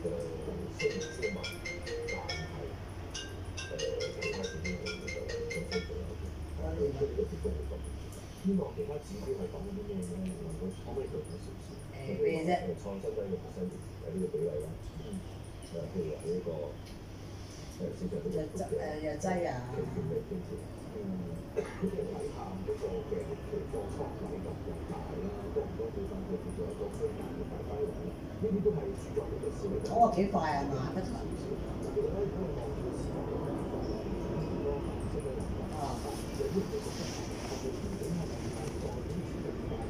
雖然之嘛，但係其他指標係叫做相對做有啲，但係對呢個結果嚟講，希望其他指標係講緊啲咩咧？能夠可唔可以做到少少？咩啫？創新低嘅百分有呢個比例啦。譬如話呢個市場都藥劑啊。佢哋睇下嗰個嘅期貨倉位咁大啦，多唔多股份佢叫做一個區間嘅大範圍啦，呢啲都係主宰呢個市場。我話幾快啊，慢得滯。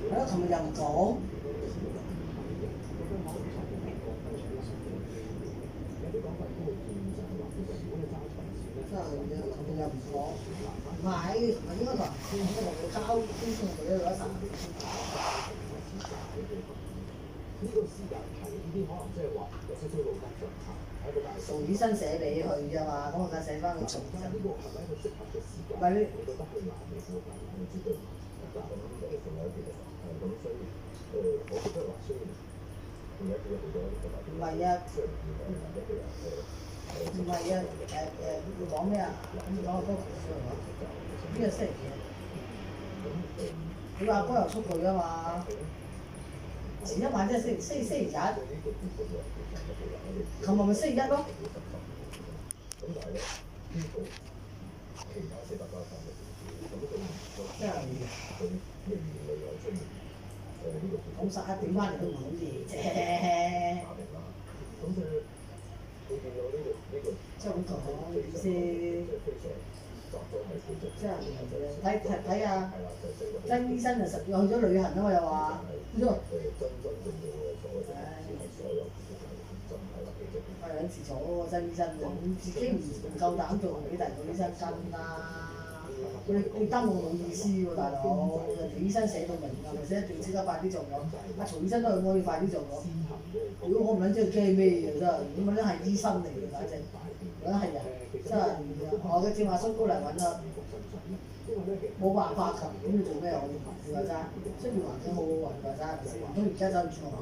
係咯，琴日又唔講。真係嘅，琴日又唔講。唔係，琴日應該同人同佢交，先送佢一陣。呢個時間係呢啲可能即係話有少少路得上行，喺個大。曹醫生寫俾佢啫嘛，咁我梗係寫翻佢曹醫生。呢個係咪一個適合嘅時間？唔係你覺得佢難嘅時候，我絕對唔得。咁仲有一啲咁所以我覺得話雖然仲有好多唔係啊，唔係啊，要講咩啊？講阿哥同佢講，呢個星期幾？佢話阿哥又出佢啊嘛。前一晚即係星期日，琴日咪星期一咯。真係講11點翻嚟都唔係好夜啫。即係咁講意思，即係睇下曾醫生就實去咗旅行啊嘛，又話去咗。係兩次坐喎，曾醫生自己唔夠膽做，俾第二個醫生跟啦。你登我冇意思喎，大佬，人哋醫生寫到明㗎，咪寫一定即刻快啲做咗。阿曹醫生都係我要快啲做咗。如果我唔撚知佢驚咩嘢真係，咁樣係醫生嚟嘅，反正，覺得係人，真係我嘅正話蘇高嚟揾啦，冇辦法㗎，咁你做咩我話齋，出面環境好好話齋，唔通而家走去轉行？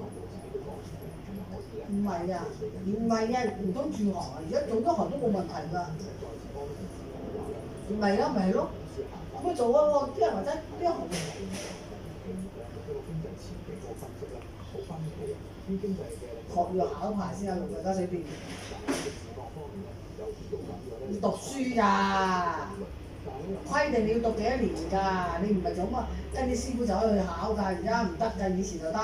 唔係啊，唔係啊，唔通轉行啊？而家做多行都冇問題㗎。唔係啊，咪係咯，咁咪做啊！啲人話齋邊行？學要考牌先有用㗎，加水電。要讀書㗎，規定你要讀幾多年㗎？你唔係咁啊，跟啲師傅就可以去考㗎，而家唔得㗎，以前就得。